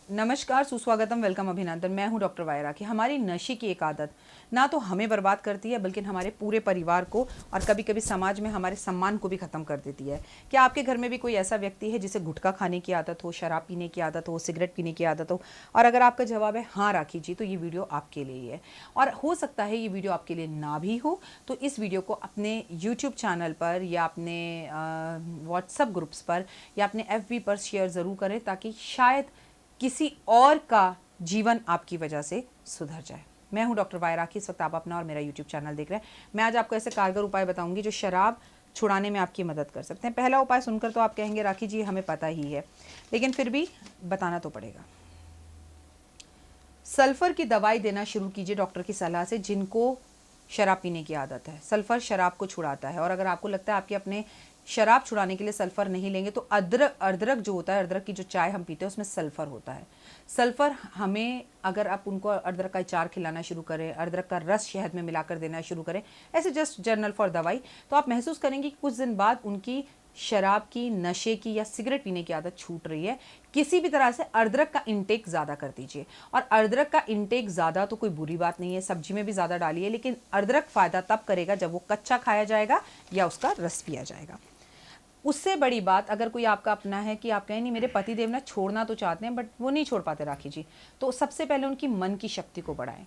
नमस्कार, सुस्वागतम, वेलकम, अभिनंदन। मैं हूं डॉक्टर वायरा की। हमारी नशे की एक आदत ना तो हमें बर्बाद करती है बल्कि हमारे पूरे परिवार को और कभी कभी समाज में हमारे सम्मान को भी ख़त्म कर देती है। क्या आपके घर में भी कोई ऐसा व्यक्ति है जिसे गुटखा खाने की आदत हो, शराब पीने की आदत हो, सिगरेट पीने की आदत हो? और अगर आपका जवाब है हाँ राखी जी, तो ये वीडियो आपके लिए ही है। और हो सकता है ये वीडियो आपके लिए ना भी हो, तो इस वीडियो को अपने यूट्यूब चैनल पर या अपने व्हाट्सएप ग्रुप्स पर या अपने FB पर शेयर ज़रूर करें, ताकि शायद किसी और का जीवन आपकी वजह से सुधर जाए। मैं हूं डॉक्टर वायरा की। इस वक्त आप अपना और मेरा यूट्यूब चैनल देख रहे हैं। मैं आज आपको ऐसे कारगर उपाय बताऊंगी जो शराब छुड़ाने में आपकी मदद कर सकते हैं। पहला उपाय सुनकर तो आप कहेंगे राखी जी हमें पता ही है, लेकिन फिर भी बताना तो पड़ेगा। सल्फर की दवाई देना शुरू कीजिए डॉक्टर की सलाह से जिनको शराब पीने की आदत है। सल्फर शराब को छुड़ाता है, और अगर आपको लगता है आपके अपने शराब छुड़ाने के लिए सल्फर नहीं लेंगे, तो अदरक अदरक जो होता है, अदरक की जो चाय हम पीते हैं उसमें सल्फर होता है। सल्फर हमें, अगर आप उनको अदरक का अचार खिलाना शुरू करें, अदरक का रस शहद में मिलाकर देना शुरू करें, ऐसे जस्ट जनरल फॉर दवाई, तो आप महसूस करेंगे कि कुछ दिन बाद उनकी शराब की, नशे की या सिगरेट पीने की आदत छूट रही है। किसी भी तरह से अदरक का इंटेक ज़्यादा कर दीजिए। और अदरक का इंटेक ज़्यादा तो कोई बुरी बात नहीं है, सब्जी में भी ज़्यादा डालिए, लेकिन अदरक फ़ायदा तब करेगा जब वो कच्चा खाया जाएगा या उसका रस पिया जाएगा। उससे बड़ी बात, अगर कोई आपका अपना है कि आप कहें नहीं मेरे पति देव ना छोड़ना तो चाहते हैं बट वो नहीं छोड़ पाते राखी जी, तो सबसे पहले उनकी मन की शक्ति को बढ़ाएं।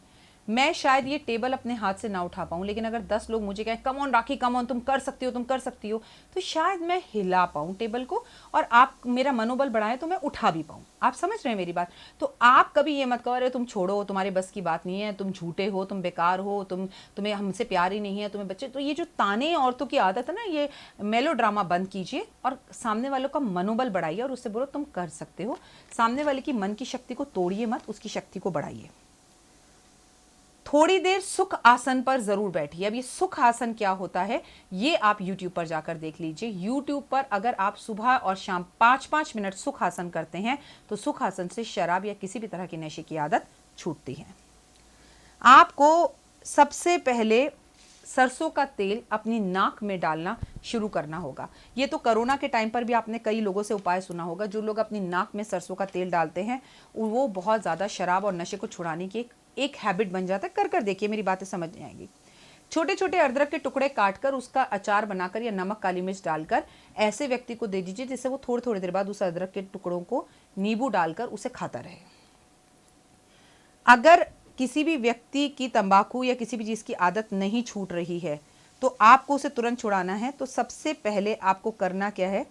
मैं शायद ये टेबल अपने हाथ से ना उठा पाऊँ, लेकिन अगर 10 लोग मुझे कहें come on rakhi, come on, तुम कर सकती हो, तुम कर सकती हो, तो शायद मैं हिला पाऊँ टेबल को, और आप मेरा मनोबल बढ़ाएं तो मैं उठा भी पाऊँ। आप समझ रहे हैं मेरी बात? तो आप कभी ये मत कहो अरे तुम छोड़ो, तुम्हारे बस की बात नहीं है, तुम झूठे हो, तुम बेकार हो, तुम्हें हमसे प्यार ही नहीं है, तुम्हें बच्चे। तो ये जो ताने औरतों की आदत है ना, ये मेलो ड्रामा बंद कीजिए और सामने वालों का मनोबल बढ़ाइए और उससे बोलो तुम कर सकते हो। सामने वाले की मन की शक्ति को तोड़िए मत, उसकी शक्ति को बढ़ाइए। थोड़ी देर सुख आसन पर जरूर बैठिए। अब ये सुख आसन क्या होता है ये आप YouTube पर जाकर देख लीजिए। YouTube पर अगर आप सुबह और शाम 5-5 मिनट सुख आसन करते हैं तो सुख आसन से शराब या किसी भी तरह की नशे की आदत छूटती है। आपको सबसे पहले सरसों का तेल अपनी नाक में डालना शुरू करना होगा। ये तो कोरोना के टाइम पर भी आपने कई लोगों से उपाय सुना होगा। जो लोग अपनी नाक में सरसों का तेल डालते हैं वो बहुत ज़्यादा शराब और नशे को छुड़ाने की एक हैबिट बन जाता है। कर देखिए, मेरी बातें समझ में आएंगी। छोटे छोटे अदरक के टुकड़े काटकर उसका अचार बनाकर या नमक काली मिर्च डालकर ऐसे व्यक्ति को दे दीजिए जिससे वो थोड़ी थोड़ी देर बाद उस अदरक के टुकड़ों को नींबू डालकर उसे खाता रहे। अगर किसी भी व्यक्ति की तंबाकू या किसी भी चीज़ की आदत नहीं छूट रही है तो आपको उसे तुरंत छुड़ाना है। तो सबसे पहले आपको करना क्या है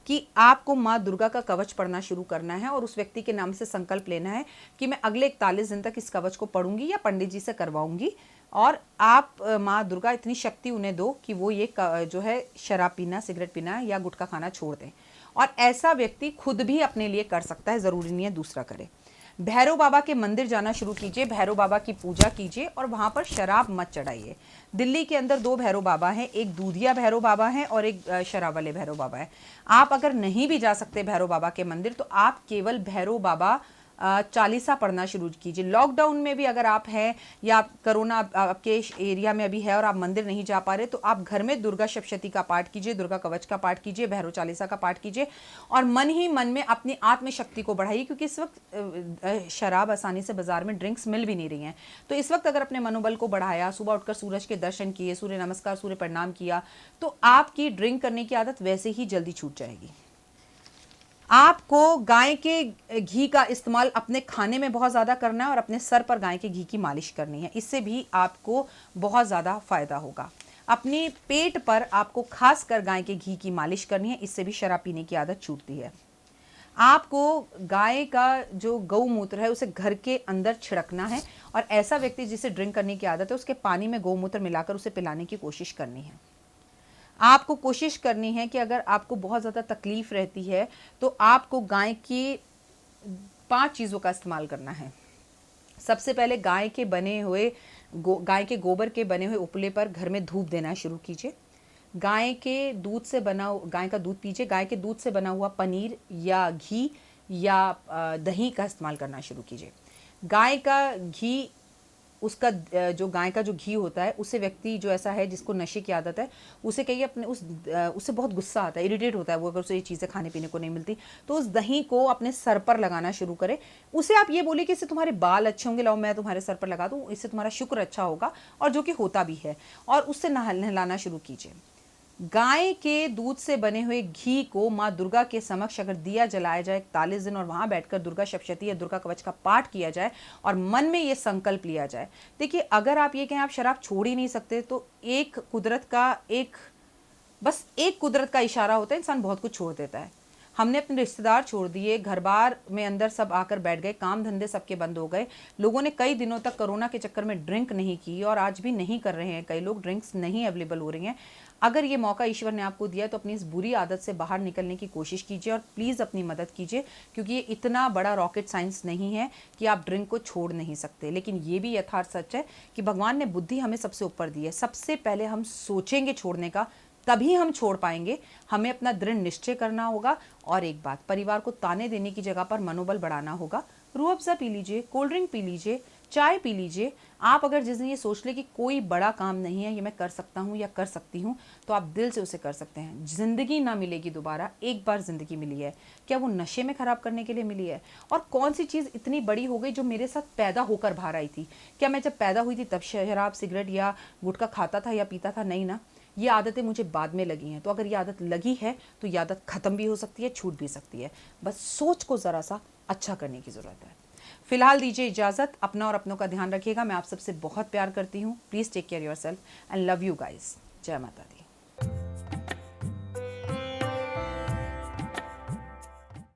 कि आपको माँ दुर्गा का कवच पढ़ना शुरू करना है और उस व्यक्ति के नाम से संकल्प लेना है कि मैं अगले 41 दिन तक इस कवच को पढ़ूंगी या पंडित जी से करवाऊंगी। और आप माँ दुर्गा इतनी शक्ति उन्हें दो कि वो ये जो है शराब पीना, सिगरेट पीना या गुटखा खाना छोड़ दें। और ऐसा व्यक्ति खुद भी अपने लिए कर सकता है, ज़रूरी नहीं है दूसरा करे। भैरव बाबा के मंदिर जाना शुरू कीजिए, भैरव बाबा की पूजा कीजिए और वहाँ पर शराब मत चढ़ाइए। दिल्ली के अंदर 2 भैरव बाबा हैं, एक दूधिया भैरव बाबा हैं और एक शराब वाले भैरव बाबा हैं। आप अगर नहीं भी जा सकते भैरव बाबा के मंदिर तो आप केवल भैरव बाबा चालीसा पढ़ना शुरू कीजिए। लॉकडाउन में भी अगर आप हैं या कोरोना आपके एरिया में अभी है और आप मंदिर नहीं जा पा रहे तो आप घर में दुर्गा सप्तशती का पाठ कीजिए, दुर्गा कवच का पाठ कीजिए, भैरव चालीसा का पाठ कीजिए और मन ही मन में अपनी आत्मशक्ति को बढ़ाइए। क्योंकि इस वक्त शराब आसानी से बाजार में ड्रिंक्स मिल भी नहीं रही हैं। तो इस वक्त अगर अपने मनोबल को बढ़ाया, सुबह उठकर सूरज के दर्शन किए, सूर्य नमस्कार, सूर्य प्रणाम किया, तो आपकी ड्रिंक करने की आदत वैसे ही जल्दी छूट जाएगी। आपको गाय के घी का इस्तेमाल अपने खाने में बहुत ज़्यादा करना है और अपने सर पर गाय के घी की मालिश करनी है। इससे भी आपको बहुत ज़्यादा फ़ायदा होगा। अपने पेट पर आपको खासकर गाय के घी की मालिश करनी है, इससे भी शराब पीने की आदत छूटती है। आपको गाय का जो गौमूत्र है उसे घर के अंदर छिड़कना है और ऐसा व्यक्ति जिसे ड्रिंक करने की आदत है उसके पानी में गौमूत्र मिलाकर उसे पिलाने की कोशिश करनी है। आपको कोशिश करनी है कि अगर आपको बहुत ज़्यादा तकलीफ रहती है तो आपको गाय की 5 चीज़ों का इस्तेमाल करना है। सबसे पहले गाय के गोबर के बने हुए उपले पर घर में धूप देना शुरू कीजिए। गाय का दूध पीजिए। गाय के दूध से बना हुआ पनीर या घी या दही का इस्तेमाल करना शुरू कीजिए। गाय का घी उसका जो गाय का जो घी होता है उसे व्यक्ति जो ऐसा है जिसको नशे की आदत है, उसे कहिए अपने उससे बहुत गुस्सा आता है, इरिटेट होता है वो, अगर उसे ये चीज़ें खाने पीने को नहीं मिलती, तो उस दही को अपने सर पर लगाना शुरू करे। उसे आप ये बोलिए कि इससे तुम्हारे बाल अच्छे होंगे, लाओ मैं तुम्हारे सर पर लगा दूँ, इससे तुम्हारा शुक्र अच्छा होगा, और जो कि होता भी है। और उससे नहलाना शुरू कीजिए। गाय के दूध से बने हुए घी को माँ दुर्गा के समक्ष अगर दिया जलाया जाए 41 दिन, और वहां बैठकर दुर्गा सप्तशती या दुर्गा कवच का पाठ किया जाए और मन में ये संकल्प लिया जाए। देखिए, अगर आप ये कहें आप शराब छोड़ ही नहीं सकते, तो बस एक कुदरत का इशारा होता है, इंसान बहुत कुछ छोड़ देता है। हमने अपने रिश्तेदार छोड़ दिए, घर बार में अंदर सब आकर बैठ गए, काम धंधे सबके बंद हो गए, लोगों ने कई दिनों तक कोरोना के चक्कर में ड्रिंक नहीं की, और आज भी नहीं कर रहे हैं, कई लोग ड्रिंक्स नहीं अवेलेबल हो रही हैं। अगर ये मौका ईश्वर ने आपको दिया तो अपनी इस बुरी आदत से बाहर निकलने की कोशिश कीजिए, और प्लीज़ अपनी मदद कीजिए, क्योंकि ये इतना बड़ा रॉकेट साइंस नहीं है कि आप ड्रिंक को छोड़ नहीं सकते। लेकिन ये भी यथार्थ सच है कि भगवान ने बुद्धि हमें सबसे ऊपर दी है। सबसे पहले हम सोचेंगे छोड़ने का, तभी हम छोड़ पाएंगे। हमें अपना दृढ़ निश्चय करना होगा, और एक बात, परिवार को ताने देने की जगह पर मनोबल बढ़ाना होगा। रूह अफ़ज़ा पी लीजिए, कोल्ड ड्रिंक पी लीजिए, चाय पी लीजिए। आप अगर जिस दिन ये सोच ले कि कोई बड़ा काम नहीं है, ये मैं कर सकता हूँ या कर सकती हूँ, तो आप दिल से उसे कर सकते हैं। ज़िंदगी ना मिलेगी दोबारा, एक बार ज़िंदगी मिली है, क्या वो नशे में ख़राब करने के लिए मिली है? और कौन सी चीज़ इतनी बड़ी हो गई जो मेरे साथ पैदा होकर बाहर आई थी? क्या मैं जब पैदा हुई थी तब शराब, सिगरेट या गुटखा खाता था या पीता था? नहीं ना, ये आदतें मुझे बाद में लगी हैं। तो अगर ये आदत लगी है तो ये आदत ख़त्म भी हो सकती है, छूट भी सकती है। बस सोच को ज़रा सा अच्छा करने की ज़रूरत है। फिलहाल दीजिए इजाज़त, अपना और अपनों का ध्यान रखिएगा। मैं आप सबसे बहुत प्यार करती हूँ। Please take care yourself and love you guys. जय माता दी।